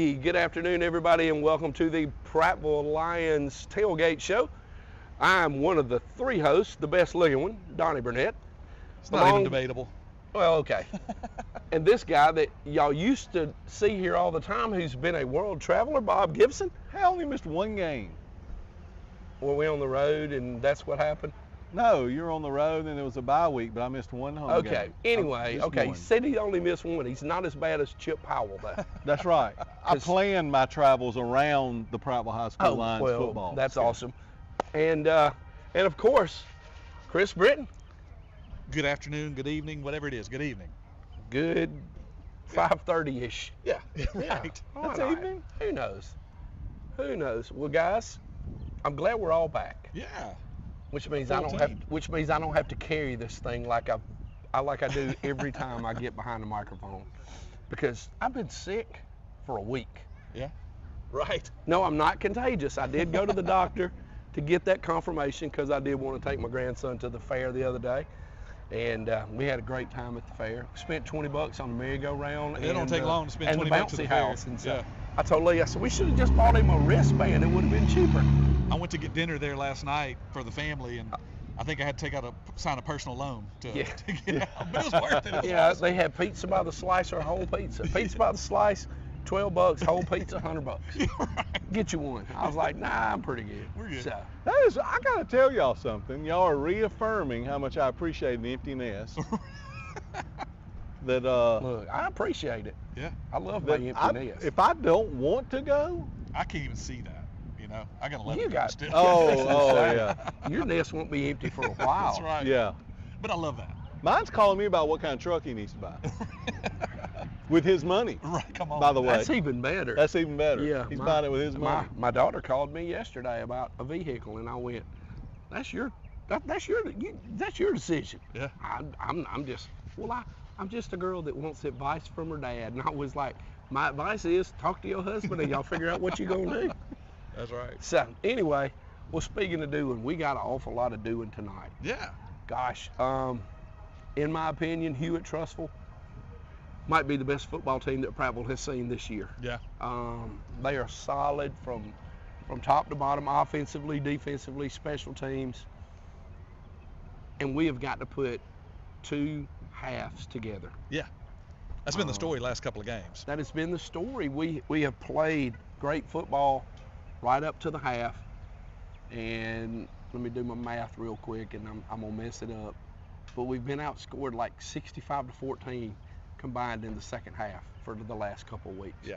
Hey, good afternoon, everybody, and welcome to the Prattville Lions Tailgate Show. I'm one of the three hosts, the best looking one, Donnie Burnett. It's not even debatable. Well, okay. And this guy that y'all used to see here all the time, who's been a world traveler, Bob Gibson. I only missed one game. Were we on the road and that's what happened? No, you were on the road and it was a bye week, but I missed one home game. Okay, anyway, Just he one. said he only missed one. He's not as bad as Chip Powell, though. That's right. I planned my travels around the Prattville High School Lions football. That's awesome. And of course, Chris Britton. Good afternoon, good evening, whatever it is. Good evening. Good 5:30-ish. Yeah, right. That's evening. Who knows? Who knows? Well, guys, I'm glad we're all back. Yeah. Which means I don't have to carry this thing like I do every time I get behind the microphone, because I've been sick for a week. Yeah. Right. No, I'm not contagious. I did go to the doctor to get that confirmation because I did want to take my grandson to the fair the other day, and we had a great time at the fair. Spent $20 on the merry-go-round. It don't take long to spend $20 at the house. fair. And so Yeah. I told Lee, I said, we should have just bought him a wristband. It would have been cheaper. I went to get dinner there last night for the family, and I think I had to sign a personal loan to get out. But it was worth it. Yeah, they had pizza by the slice or whole pizza. Pizza by the slice, $12. Whole pizza, $100. Right. Get you one. I was like, nah, I'm pretty good. We're good. So, I got to tell y'all something. Y'all are reaffirming how much I appreciate the empty nest. look, I appreciate it. Yeah. I love my empty nest. If I don't want to go, I can't even see that. You know, I got to let You it go got- still. oh yeah, Your nest won't be empty for a while. That's right. yeah. But I love that. Mine's calling me about what kind of truck he needs to buy with his money. Right. Come on. By the way, That's even better. that's even better. Yeah, he's buying it with his money. My daughter called me yesterday about a vehicle, and I went, "That's your decision." Yeah. I'm just a girl that wants advice from her dad, and I was like, my advice is talk to your husband and y'all figure out what you're gonna do. That's right. So anyway, well, speaking of doing, we got an awful lot of doing tonight. Yeah. Gosh, in my opinion, Hewitt-Trussville might be the best football team that Prattville has seen this year. Yeah. They are solid from top to bottom, offensively, defensively, special teams. And we have got to put two halves together. Yeah. That's been the story last couple of games. That has been the story. We have played great football right up to the half. And let me do my math real quick, and I'm going to mess it up. But we've been outscored like 65-14 combined in the second half for the last couple of weeks. Yeah.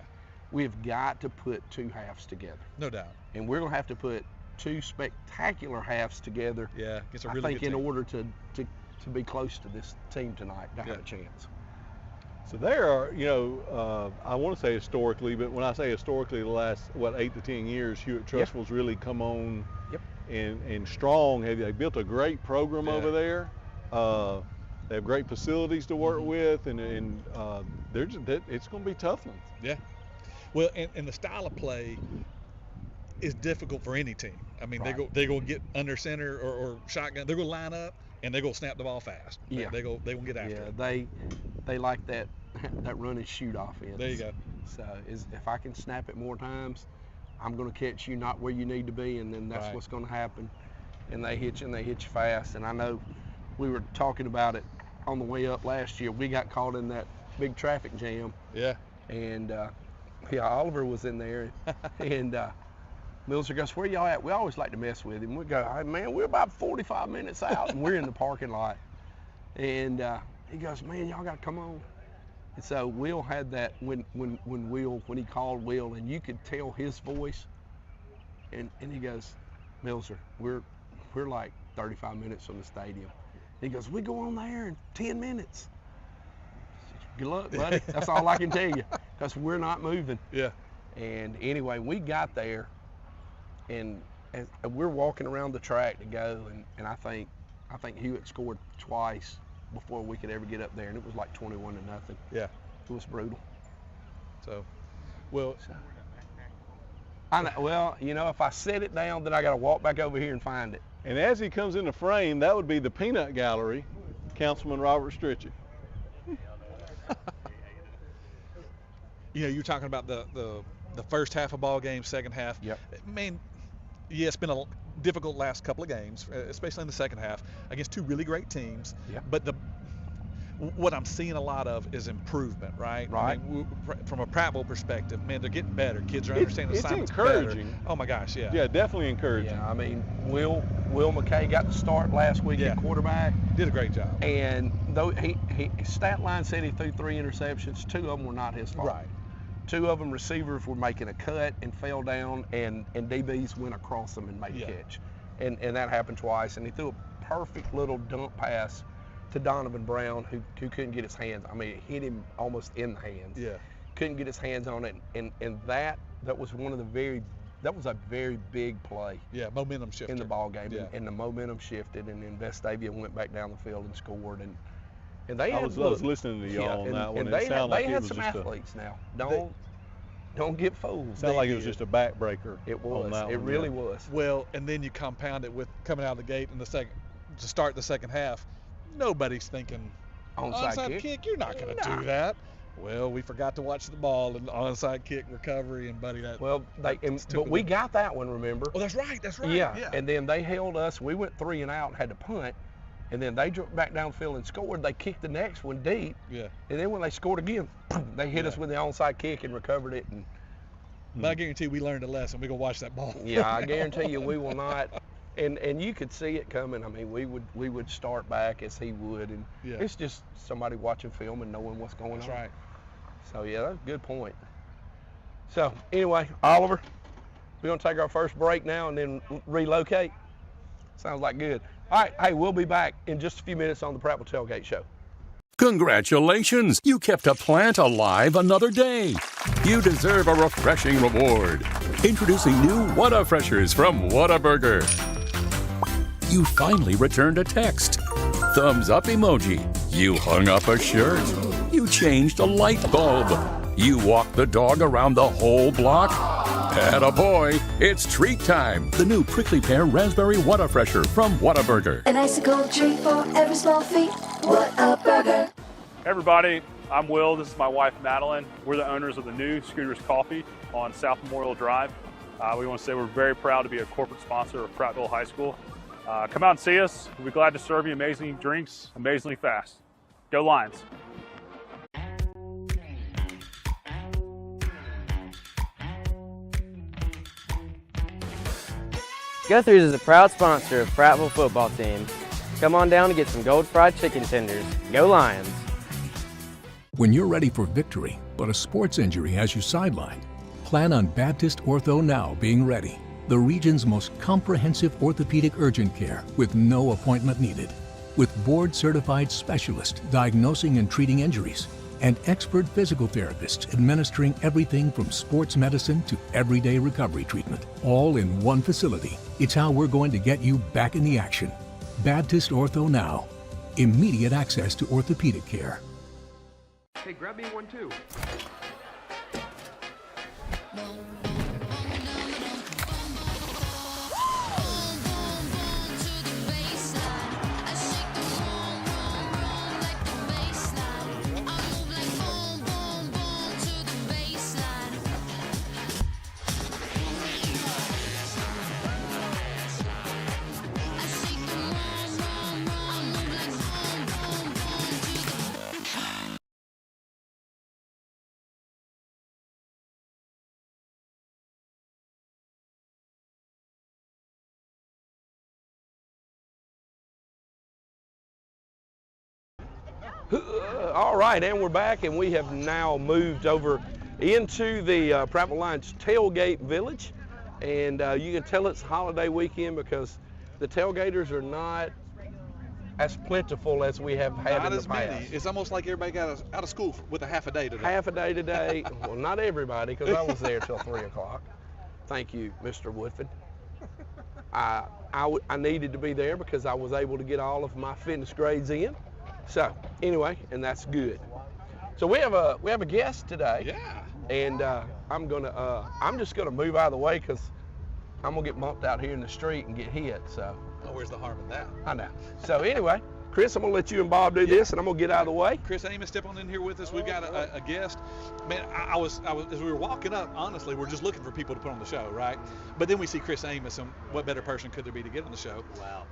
We've got to put two halves together. No doubt. And we're going to have to put two spectacular halves together. Yeah. It's a I really think good in team. order to be close to this team tonight to have a chance. So there are, I want to say historically, but when I say historically, the last 8 to 10 years, Hewitt-Trussville's really come on and strong. They built a great program over there. They have great facilities to work with, and it's going to be tough ones. Yeah. Well, and the style of play is difficult for any team. I mean, Right. they go get under center or shotgun. They're going to line up and they're going to snap the ball fast. Yeah. They go get after it. They like that run and shoot offense. There you go. So if I can snap it more times, I'm going to catch you not where you need to be, and then that's Right. what's going to happen. And they hit you fast. And I know we were talking about it on the way up last year. We got caught in that big traffic jam. Yeah. And Oliver was in there, and Milzer goes, "Where y'all at?" We always like to mess with him. We go, "Hey man, we're about 45 minutes out, and we're in the parking lot." And he goes, "Man, y'all got to come on." And so Will had that when he called Will, and you could tell his voice. And he goes, "Milzer, we're like 35 minutes from the stadium." He goes, "We go on there in 10 minutes." Good luck, buddy. That's all I can tell you, because we're not moving. Yeah. And anyway, we got there, and we're walking around the track to go, and I think Hewitt scored twice before we could ever get up there, and it was like 21-0. Yeah. It was brutal. So, well, I know, well, if I set it down, then I got to walk back over here and find it. And as he comes into frame, that would be the peanut gallery, Councilman Robert Stritchett. you're talking about the the first half of ball game, second half. Yep. I mean, yeah, it's been a difficult last couple of games, especially in the second half against two really great teams. Yep. But what I'm seeing a lot of is improvement, right? Right. I mean, from a Prattville perspective, man, they're getting better. Kids are understanding It's assignments encouraging. better. Oh my gosh, yeah. Yeah, definitely encouraging. Yeah, I mean, Will McKay got the start last week at quarterback. Did a great job. And though his stat line said he threw 3 interceptions, 2 of them were not his fault. Right. 2 of them receivers were making a cut and fell down, and DBs went across them and made a catch. And that happened twice. And he threw a perfect little dump pass to Donovan Brown, who couldn't get his hands. I mean, it hit him almost in the hands. Yeah. Couldn't get his hands on it, and that was that was a very big play. Yeah, momentum shifted in the ball game, yeah. and the momentum shifted, and then Vestavia went back down the field and scored, and they I was listening to y'all on that one. And It sounded like they it had was some just athletes now. Don't get fooled. Sounded like it was just a backbreaker. It was. On that It one, really was. Well, and then you compound it with coming out of the gate in the second to start the second half. Nobody's thinking onside kick. You're not going to do that. Well, we forgot to watch the ball and onside kick recovery, and buddy, that. Well, but we got that one, remember? Oh, that's right. That's right. Yeah. And then they held us. We went 3 and out and had to punt, and then they dropped back downfield and scored. They kicked the next one deep. Yeah. And then when they scored again, they hit us with the onside kick and recovered it. And but I guarantee we learned a lesson. We're gonna watch that ball. Yeah, I guarantee you we will not. And you could see it coming. I mean, we would start back as he would, and it's just somebody watching film and knowing what's going on. That's right. So yeah, that's a good point. So anyway, Oliver, we're gonna take our first break now and then relocate. Sounds like good. All right, hey, we'll be back in just a few minutes on the Prattville Tailgate Show. Congratulations! You kept a plant alive another day. You deserve a refreshing reward. Introducing new Whataburgers from Whataburger. You finally returned a text. Thumbs up emoji. You hung up a shirt. You changed a light bulb. You walked the dog around the whole block. Attaboy, it's treat time. The new prickly pear raspberry Whatafresher from Whataburger. An icicle treat for every small feat. Whataburger. Hey everybody, I'm Will. This is my wife Madeline. We're the owners of the new Scooters Coffee on South Memorial Drive. We want to say we're very proud to be a corporate sponsor of Prattville High School. Come out and see us. We'll be glad to serve you amazing drinks, amazingly fast. Go Lions. Guthrie's is a proud sponsor of Prattville football team. Come on down to get some gold fried chicken tenders. Go Lions! When you're ready for victory, but a sports injury has you sidelined, plan on Baptist Ortho Now being ready. The region's most comprehensive orthopedic urgent care with no appointment needed. With board-certified specialists diagnosing and treating injuries, and expert physical therapists administering everything from sports medicine to everyday recovery treatment, all in one facility. It's how we're going to get you back in the action. Baptist Ortho Now. Immediate access to orthopedic care. Hey, grab me one too. All right, and we're back, and we have now moved over into the Prattville Lions Tailgate Village, and you can tell it's holiday weekend because the tailgaters are not as plentiful as we have had not in the as past. many. It's almost like everybody got out of school with a half a day today. Half a day today. Well, not everybody, because I was there till 3 o'clock. Thank you, Mr. Woodford. I needed to be there because I was able to get all of my fitness grades in. So anyway, and that's good. So we have a guest today. Yeah. And I'm just gonna move out of the way because I'm gonna get bumped out here in the street and get hit. So. Oh, where's the harm in that? I know. So anyway, Chris, I'm going to let you and Bob do this, and I'm going to get out of the way. Chris Amos, step on in here with us. We've got a guest. Man, I was as we were walking up, honestly, we're just looking for people to put on the show, right? But then we see Chris Amos, and what better person could there be to get on the show?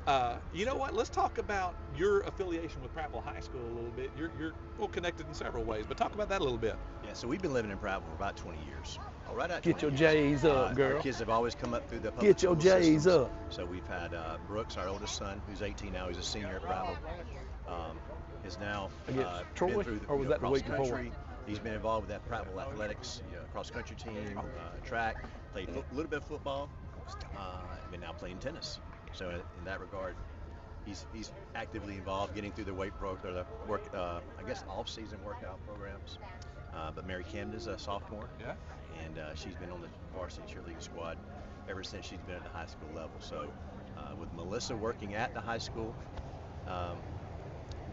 Wow. You know what? Let's talk about your affiliation with Prattville High School a little bit. You're well connected in several ways, but talk about that a little bit. Yeah, so we've been living in Prattville for about 20 years. Oh, right at Get 20 your years. J's up, girl. Our kids have always come up through the public Get your school J's systems. up. So we've had Brooks, our oldest son, who's 18 now. He's a senior at Prattville. Is now Against Troy, been through or was that the week before? country. He's been involved with that Prattville athletics, cross country team, track, played a little bit of football, and now playing tennis. So in that regard, he's actively involved, getting through the weight program, the work, I guess off-season workout programs. But Mary Camden's a sophomore, and she's been on the varsity cheerleading squad ever since she's been at the high school level. So with Melissa working at the high school,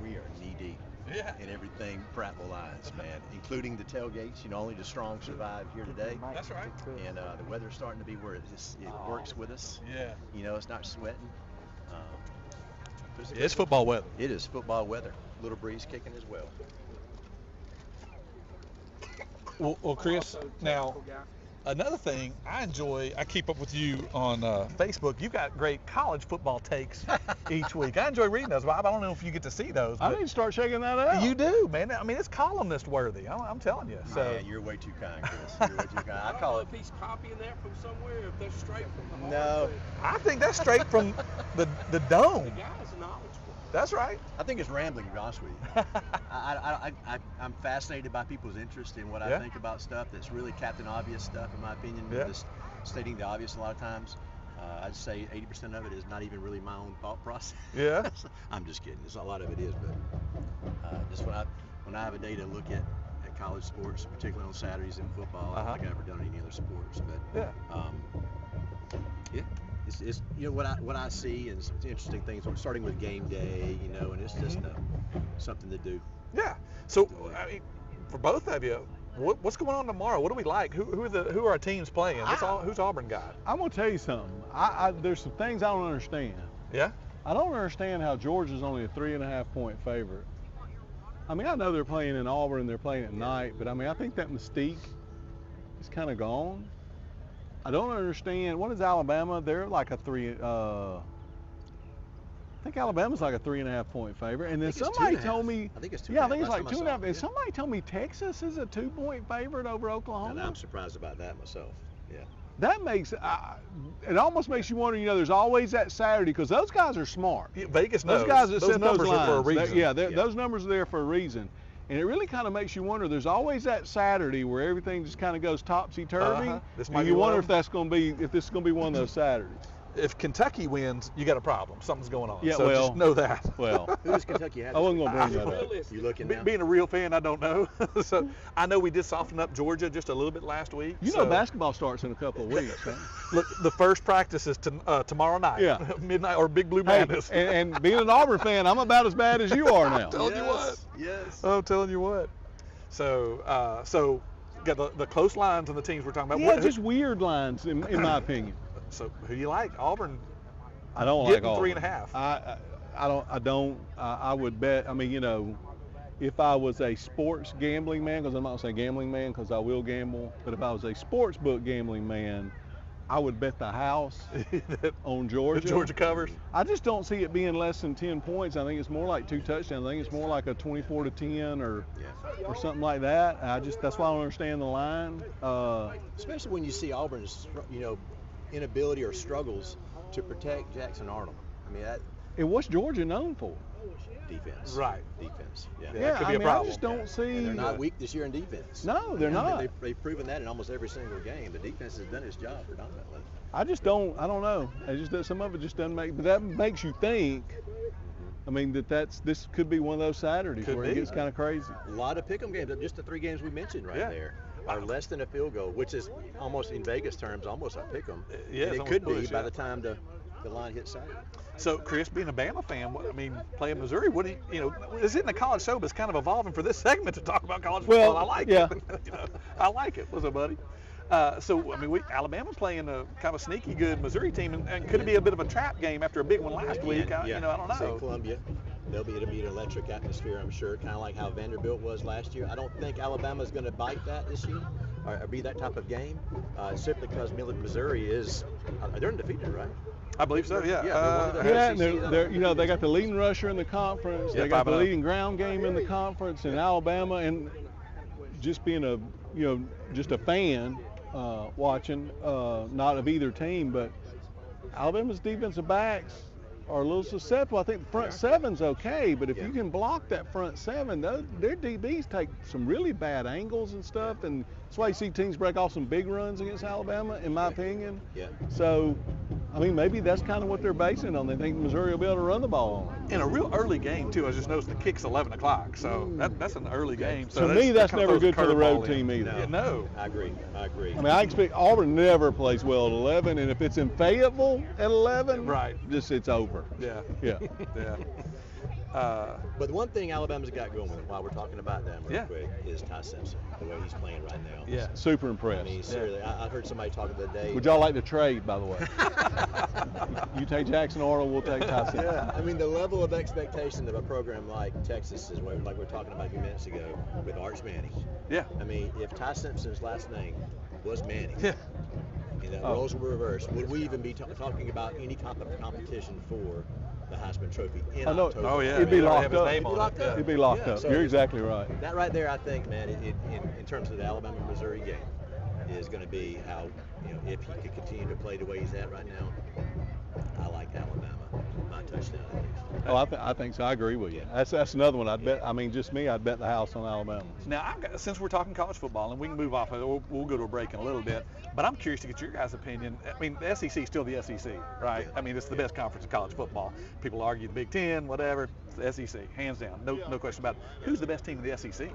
we are knee-deep in everything Prattville lines, man, including the tailgates. Only the strong survive here today. That's right. And the weather's starting to be where it works with us. Yeah. It's not sweating. It's football weather. It is football weather. Little breeze kicking as well. Well, Chris, now another thing I enjoy, I keep up with you on Facebook. You've got great college football takes each week. I enjoy reading those, Bob. I don't know if you get to see those. I need to start checking that out. You do, man. I mean, it's columnist worthy. I'm telling you. So Man, you're way too kind, Chris. You're way too kind. I call it. If he's copying that from somewhere, if they're straight from the No. I think that's straight from the dome. The guy's knowledgeable. That's right. I think it's rambling, to be honest with you. I'm fascinated by people's interest in what I think about stuff that's really Captain Obvious stuff, in my opinion. Just stating the obvious a lot of times. I'd say 80% of it is not even really my own thought process. Yeah. I'm just kidding. A lot of it is, but just when I have a day to look at college sports, particularly on Saturdays in football, I don't think I've ever done any other sports. But it's what I see and some interesting things. We're starting with game day, and it's just something to do. Yeah. So I mean, for both of you, what's going on tomorrow? What do we like? Who are our teams playing? Who's Auburn got? I'm gonna tell you something. There's some things I don't understand. Yeah. I don't understand how Georgia's only a 3.5-point favorite. I mean, I know they're playing in Auburn and they're playing at night, but I mean, I think that mystique is kind of gone. I don't understand. What is Alabama? They're like a I think Alabama's like a 3.5-point favorite. And then somebody told me, I think it's 2.5. Yeah, I think it's like 2.5. And somebody told me Texas is a 2-point favorite over Oklahoma. And I'm surprised about that myself. Yeah. That makes it almost makes you wonder. There's always that Saturday because those guys are smart. Yeah, Vegas knows. Those guys that set those numbers lines are for a reason. Those numbers are there for a reason. And it really kind of makes you wonder. There's always that Saturday where everything just kind of goes topsy-turvy. And you wonder if this is going to be one of those Saturdays. If Kentucky wins, you got a problem. Something's going on. Yeah, so just know that. Well, who does Kentucky have? I wasn't going to bring that up. You looking now? Being a real fan, I don't know. So I know we did soften up Georgia just a little bit last week. Basketball starts in a couple of weeks. Huh? Look, the first practice is tomorrow night. Yeah. Midnight or Big Blue Madness. And being an Auburn fan, I'm about as bad as you are now. I'm telling you what. Yes. I'm telling you what. So got the close lines and the teams we're talking about. Yeah, just weird lines in my opinion. So who do you like? Auburn. I don't like Auburn. 3.5. I would bet. I mean, if I was a sports gambling man, because I'm not going to say gambling man because I will gamble, but if I was a sports book gambling man, I would bet the house on Georgia. Georgia covers. I just don't see it being less than 10 points. I think it's more like 2 touchdowns. I think it's more like a 24-10 or something like that. That's why I don't understand the line. Especially when you see Auburn's, inability or struggles to protect Jackson Arnold. I mean, and what's Georgia known for? Defense. Right. Defense. Yeah. That could be a problem. I just don't see. And they're not weak this year in defense. No, they're not. They've proven that in almost every single game. The defense has done its job predominantly. I don't know. Some of it just doesn't make. But that makes you think. I mean, this could be one of those Saturdays where it gets kind of crazy. A lot of pick'em games. Just the 3 games we mentioned there are less than a field goal, which is almost in Vegas terms almost a pick'em. Yeah, and it could be by the time the line hits Saturday. So, Chris, being a Bama fan, playing Missouri, what do you is it in a college show, but it's kind of evolving for this segment to talk about college football. I like it. I like it. What's up, buddy? Alabama's playing a kind of sneaky good Missouri team, and could it be a bit of a trap game after a big one last week? I don't know. Say Columbia. it'll be an electric atmosphere, I'm sure, kind of like how Vanderbilt was last year. I don't think Alabama's going to bite that this year or be that type of game, simply because Missouri is they're undefeated, right? I believe so. Yeah. They're they got the leading rusher in the conference. Yeah, they got the leading ground game in the conference, and Alabama, and just being just a fan watching, not of either team, but Alabama's defensive backs are a little susceptible. I think the front seven's okay, but if you can block that front seven, their DBs take some really bad angles and stuff, and that's why you see teams break off some big runs against Alabama, in my opinion. Yeah. So, I mean, maybe that's kind of what they're basing on. They think Missouri will be able to run the ball on them. In a real early game, too. I just noticed the kick's 11 o'clock, so that's an early game. So to me, that's never good for the road team either. No. I agree. I mean, I expect Auburn never plays well at 11, and if it's in Fayetteville at 11, right, it's over. Yeah. Yeah. Yeah. But the one thing Alabama's got going with them, while we're talking about them real quick, is Ty Simpson, the way he's playing right now. Yeah, super impressed. I mean, seriously, I heard somebody talking the other day. Would y'all like to trade, by the way? You take Jackson Arnold, we'll take Ty Simpson. Yeah, I mean, the level of expectation of a program like Texas is like we were talking about a few minutes ago with Arch Manning. Yeah. I mean, if Ty Simpson's last name was Manning, yeah, and the roles were reversed, would we even be talking about any type of competition for the Heisman Trophy in October? Oh, yeah. It'd be locked up. It'd be locked up. You're exactly right. That right there, I think, man, in terms of the Alabama-Missouri game, is going to be how, if he could continue to play the way he's at right now, I like Alabama. My touchdown at least. Oh, I think so. I agree with you. That's another one. I'd bet. I mean, just me, I'd bet the house on Alabama. Now, since we're talking college football, and we can move off, we'll go to a break in a little bit, but I'm curious to get your guys' opinion. I mean, the SEC is still the SEC, right? I mean, it's the best conference in college football. People argue the Big Ten, whatever. It's the SEC, hands down. No question about it. Who's the best team in the SEC?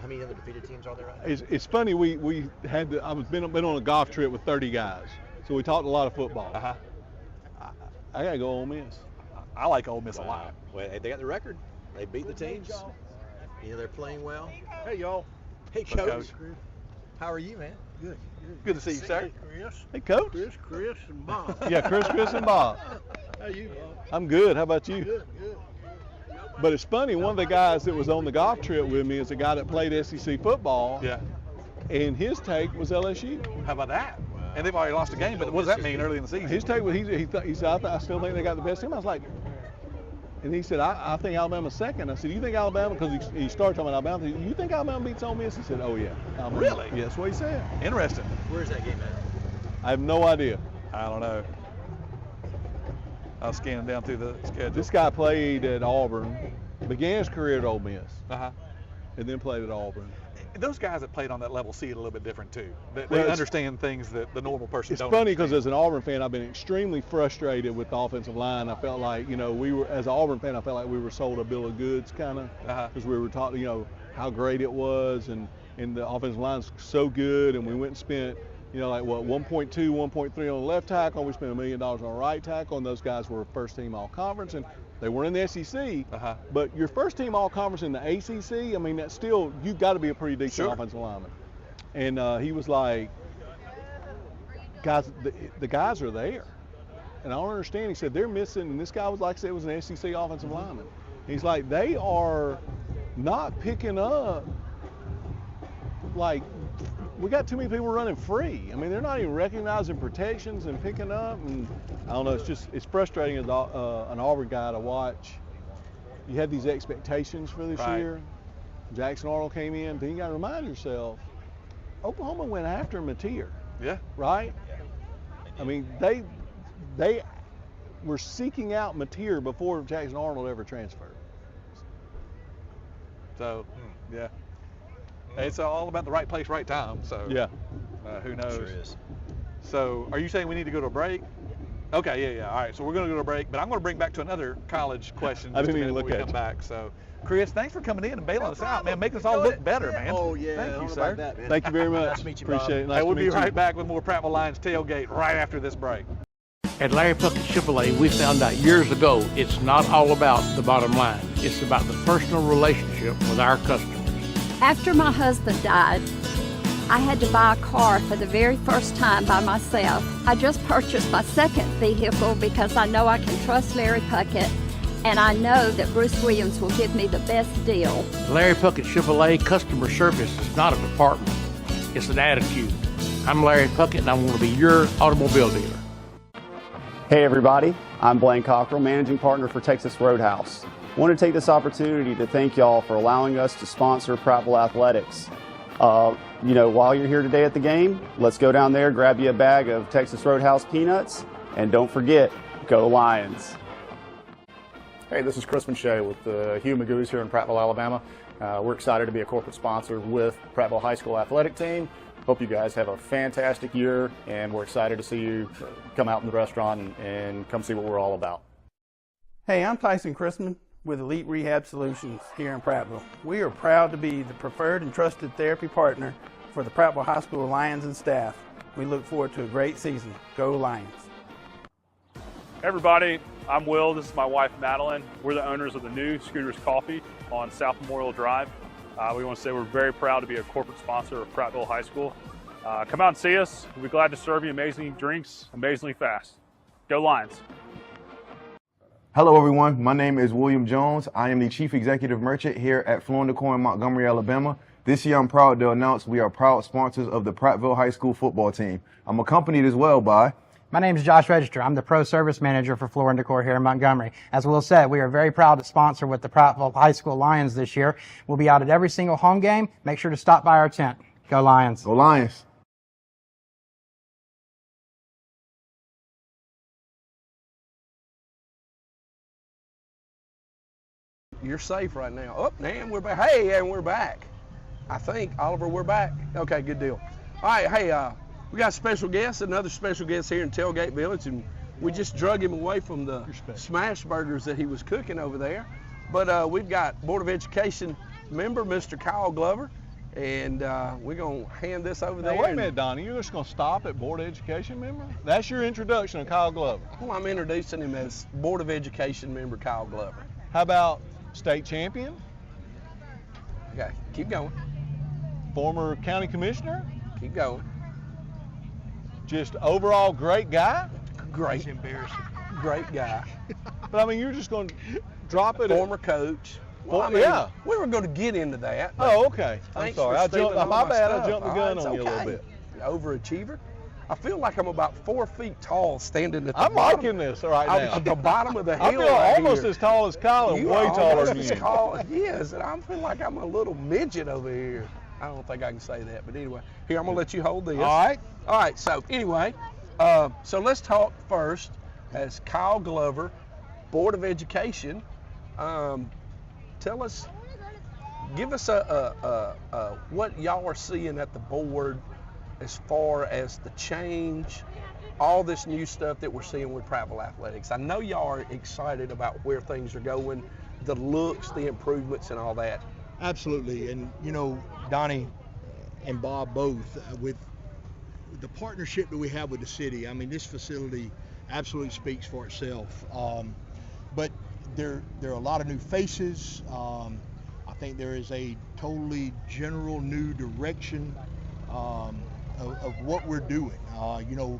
How many other defeated teams are there right now? It's funny. We had been on a golf trip with 30 guys, so we talked a lot of football. Uh-huh. I gotta go Ole Miss. I like Ole Miss a lot. Well, they got the record. They beat the teams. They're playing well. Hey, y'all. Hey, Coach. How are you, man? Good. Good to see you, sir. Hey, Chris. Hey, Coach. Chris, and Bob. Yeah, Chris, and Bob. How you, Bob? I'm good. How about you? Good. But it's funny. One of the guys that was on the golf trip with me is a guy that played SEC football. Yeah. And his take was LSU. How about that? And they've already lost a game, but what does that mean early in the season? His take was he said, I still think they got the best team. I was like, and he said, I think Alabama's second. I said, you think Alabama, because he started talking about Alabama, you think Alabama beats Ole Miss? He said, oh yeah. Alabama. Really? Yeah, that's what he said. Interesting. Where's that game at? I have no idea. I don't know. I was scanning down through the schedule. This guy played at Auburn, began his career at Ole Miss, and then played at Auburn. Those guys that played on that level see it a little bit different too. They understand things that the normal person don't. It's funny because as an Auburn fan, I've been extremely frustrated with the offensive line. I felt like, we were, as an Auburn fan, I felt like we were sold a bill of goods kind of, because we were taught, how great it was, and the offensive line's so good, and we went and spent, 1.2, 1.3 on the left tackle. We spent $1 million on the right tackle, and those guys were first team all conference, and they were in the SEC. But your first team all conference in the ACC, I mean, that's still, you've got to be a pretty decent offensive lineman. And he was like, guys, the guys are there. And I don't understand. He said they're missing, and this guy was like I said, was an SEC offensive lineman. He's like, they are not picking up, like, we got too many people running free. I mean, they're not even recognizing protections and picking up, and I don't know, it's frustrating as an Auburn guy to watch. You had these expectations for this year. Jackson Arnold came in, then you got to remind yourself, Oklahoma went after Mateer. Yeah. Right? Yeah. I mean, they were seeking out Mateer before Jackson Arnold ever transferred. So, yeah. It's all about the right place, right time. So, who knows? Sure is. So, are you saying we need to go to a break? Okay, yeah. All right, so we're going to go to a break, but I'm going to bring back to another college question just a minute when we come back. So, Chris, thanks for coming in and bailing us out, man, making us all look better, man. Oh, yeah. Thank you, sir. That, man. Thank you very much. Nice to meet you, Appreciate it. Nice we'll to be meet right you. back with more Prattville Lions Tailgate right after this break. At Larry Puckett Chevrolet, we found out years ago it's not all about the bottom line. It's about the personal relationship with our customers. After my husband died, I had to buy a car for the very first time by myself. I just purchased my second vehicle because I know I can trust Larry Puckett, and I know that Bruce Williams will give me the best deal. Larry Puckett Chevrolet customer service is not a department, it's an attitude. I'm Larry Puckett, and I want to be your automobile dealer. Hey everybody, I'm Blaine Cockrell, Managing Partner for Texas Roadhouse. I want to take this opportunity to thank y'all for allowing us to sponsor Prattville Athletics. While you're here today at the game, let's go down there, grab you a bag of Texas Roadhouse peanuts, and don't forget, go Lions. Hey, this is Chris Shea with the Hugh Magoo's here in Prattville, Alabama. We're excited to be a corporate sponsor with Prattville High School Athletic Team. Hope you guys have a fantastic year, and we're excited to see you come out in the restaurant and come see what we're all about. Hey, I'm Tyson Chrisman with Elite Rehab Solutions here in Prattville. We are proud to be the preferred and trusted therapy partner for the Prattville High School Lions and staff. We look forward to a great season. Go Lions. Hey everybody, I'm Will. This is my wife Madeline. We're the owners of the new Scooters Coffee on South Memorial Drive. We want to say we're very proud to be a corporate sponsor of Prattville High School. Come out and see us. We'll be glad to serve you amazing drinks, amazingly fast. Go Lions. Hello everyone, my name is William Jones. I am the Chief Executive Merchant here at Floor & Decor in Montgomery, Alabama. This year I'm proud to announce we are proud sponsors of the Prattville High School football team. I'm accompanied as well by... My name is Josh Register. I'm the Pro Service Manager for Floor & Decor here in Montgomery. As Will said, we are very proud to sponsor with the Prattville High School Lions this year. We'll be out at every single home game. Make sure to stop by our tent. Go Lions. Go Lions. You're safe right now. Oh, and we're back. Hey, and we're back. I think, Oliver, we're back. Okay, good deal. All right, hey, we got a special guest, another special guest here in Tailgate Village, and we just drug him away from the smash burgers that he was cooking over there. But we've got Board of Education member, Mr. Kyle Glover, and we're going to hand this over there. Now, wait a minute, Donnie. You're just going to stop at Board of Education member? That's your introduction to Kyle Glover. Well, I'm introducing him as Board of Education member Kyle Glover. How about state champion? Okay, keep going. Former county commissioner? Keep going. Just overall great guy? Great. That's embarrassing. Great guy. But I mean, you're just going to drop it. Former coach. Well, I mean, yeah. We were going to get into that. Oh, okay. I'm sorry. I jumped the gun on you a little bit. Overachiever. I feel like I'm about 4 feet tall standing at the bottom. I'm liking this right now. At the bottom of the hill. I feel almost as tall as Kyle and way taller than you. Yes, and I feel like I'm a little midget over here. I don't think I can say that, but anyway. Here, I'm going to let you hold this. All right, so anyway, so let's talk first as Kyle Glover, Board of Education. Tell us, give us what y'all are seeing at the board as far as the change, all this new stuff that we're seeing with Prattville Athletics. I know y'all are excited about where things are going, the looks, the improvements, and all that. Absolutely, and you know, Donnie and Bob both, with the partnership that we have with the city, I mean, this facility absolutely speaks for itself. But there are a lot of new faces. I think there is a totally general new direction of what we're doing. You know,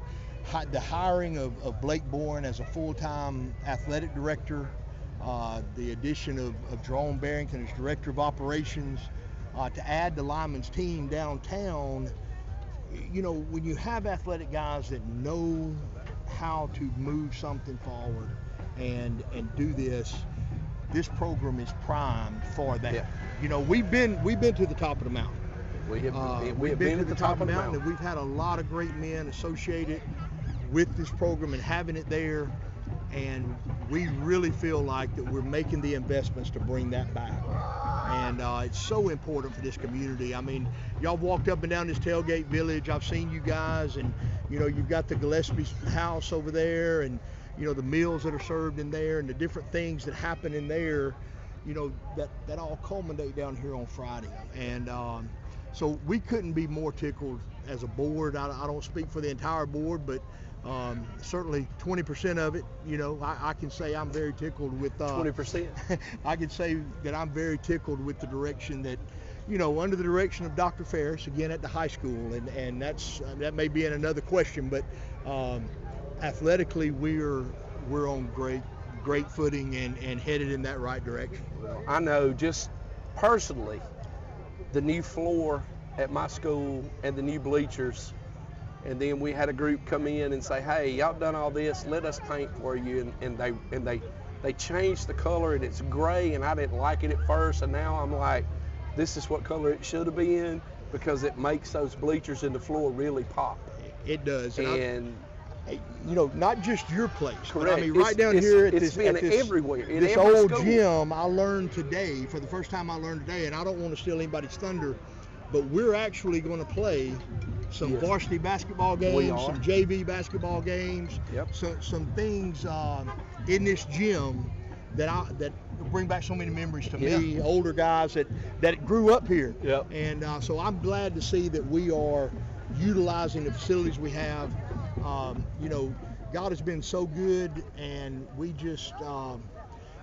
the hiring of Blake Bourne as a full-time athletic director, the addition of Jerome Barrington as director of operations, to add the Lyman's team downtown. You know, when you have athletic guys that know how to move something forward and do this program is primed for that. Yeah. You know, we've been to the top of the mountain. We have been to the top of the mountain, and we've had a lot of great men associated with this program and having it there, and we really feel like that we're making the investments to bring that back. And it's so important for this community. I mean, y'all walked up and down this Tailgate Village. I've seen you guys, and you know, you've got the Gillespie's house over there, and you know, the meals that are served in there, and the different things that happen in there. You know, that all culminate down here on Friday, and so we couldn't be more tickled as a board. I don't speak for the entire board, but certainly 20% of it, you know, I can say I'm very tickled with 20%. I can say that I'm very tickled with the direction that, you know, under the direction of Dr. Ferris, again at the high school, and that may be in another question, but athletically we're on great great footing and headed in that right direction. Well, I know just personally, the new floor at my school and the new bleachers, and then we had a group come in and say, hey, y'all done all this, let us paint for you, and they changed the color, and it's gray, and I didn't like it at first, and now I'm like, this is what color it should have been, because it makes those bleachers in the floor really pop. It does. And you know, not just your place, correct. But I mean, right down here at it's this, everywhere. In this every old school. gym, I learned today, for the first time I learned today, and I don't want to steal anybody's thunder, but we're actually going to play some varsity basketball games, some JV basketball games, some things in this gym that bring back so many memories to me, older guys that grew up here. And so I'm glad to see that we are utilizing the facilities we have. You know, God has been so good, and we just,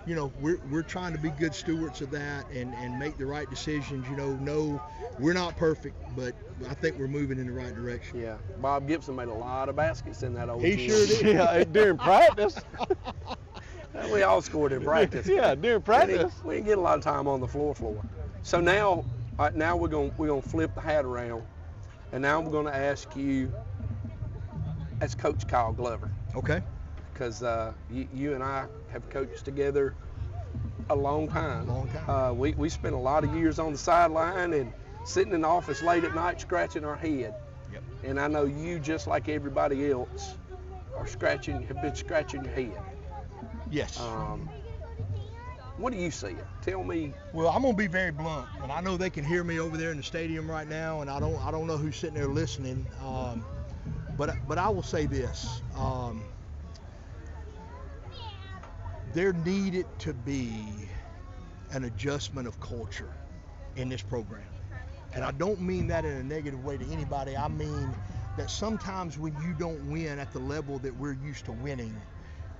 you know, we're trying to be good stewards of that and make the right decisions. You know, no, we're not perfect, but I think we're moving in the right direction. Yeah, Bob Gibson made a lot of baskets in that old gym. He sure did. Yeah, during practice. We all scored in practice. Yeah, during practice. We didn't get a lot of time on the floor. So now we're gonna flip the hat around, and now I'm gonna ask you, as Coach Kyle Glover. Okay. Because you and I have coached together a long time. We spent a lot of years on the sideline and sitting in the office late at night scratching our head. Yep. And I know you, just like everybody else, have been scratching your head. Yes. What do you see? Tell me. Well, I'm gonna be very blunt, and I know they can hear me over there in the stadium right now, and I don't know who's sitting there listening. But I will say this. There needed to be an adjustment of culture in this program. And I don't mean that in a negative way to anybody. I mean that sometimes when you don't win at the level that we're used to winning,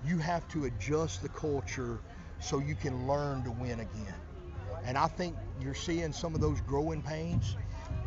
you have to adjust the culture so you can learn to win again. And I think you're seeing some of those growing pains.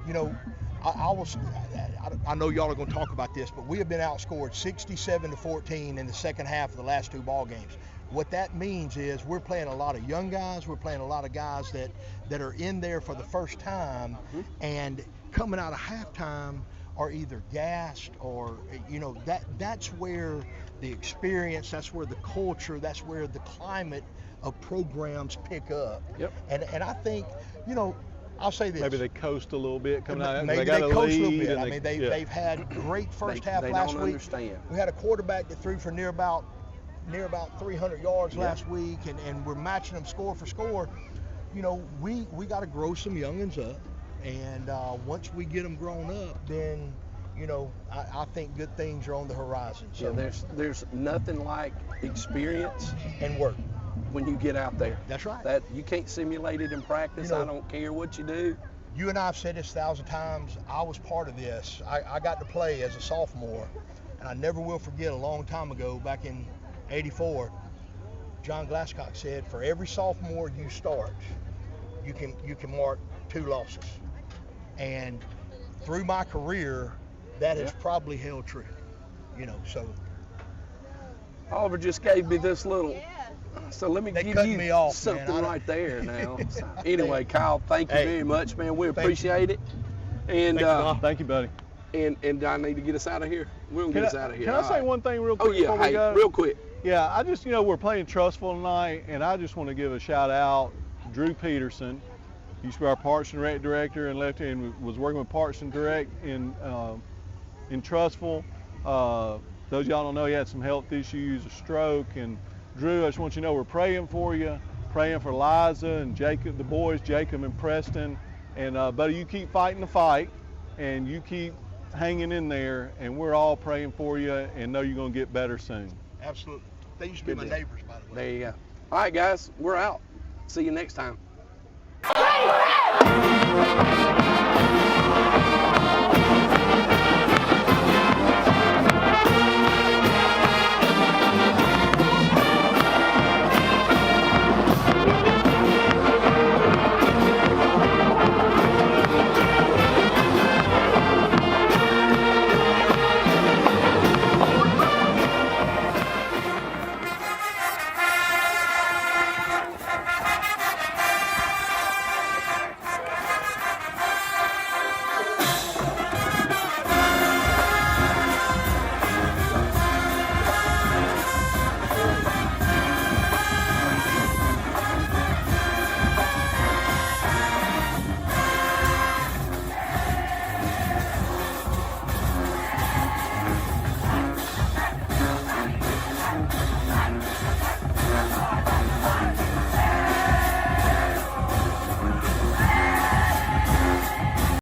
You know, I know y'all are going to talk about this, but we have been outscored 67-14 in the second half of the last two ball games. What that means is we're playing a lot of young guys. We're playing a lot of guys that are in there for the first time, and coming out of halftime are either gassed or, you know, that's where the experience, that's where the culture, that's where the climate of programs pick up. And I think, you know, I'll say this. Maybe they coast a little bit coming out. Maybe they coast a little bit. I mean, they've had great first half last week. Understand. We had a quarterback that threw for near about 300 yards last week, and we're matching them score for score. You know, we got to grow some youngins up, and once we get them grown up, then, you know, I think good things are on the horizon. So there's nothing like experience and work when you get out there. That's right. That you can't simulate it in practice. You know, I don't care what you do. You and I have said this 1,000 times. I was part of this. I got to play as a sophomore, and I never will forget a long time ago, back in '84, John Glasscock said, for every sophomore you start, you can mark 2 losses. And through my career, that has probably held true. You know, so. Oliver just gave me this little. So let me give you something right there now. Anyway, Kyle, thank you very much, man. We appreciate it. And thank you, buddy. And I need to get us out of here. We're gonna get us out of here. Can I say one thing real quick before we go? Real quick. Yeah, I just, you know, we're playing Trussville tonight, and I just want to give a shout out. Drew Peterson, he used to be our Parks and Rec director and was working with Parks and Rec in Trussville. Those of y'all don't know, he had some health issues, a stroke, and Drew, I just want you to know we're praying for you, praying for Liza and Jacob, the boys, Jacob and Preston. And buddy, you keep fighting the fight, and you keep hanging in there, and we're all praying for you and know you're going to get better soon. Absolutely. They used to be my neighbors, by the way. There you go. All right, guys, we're out. See you next time.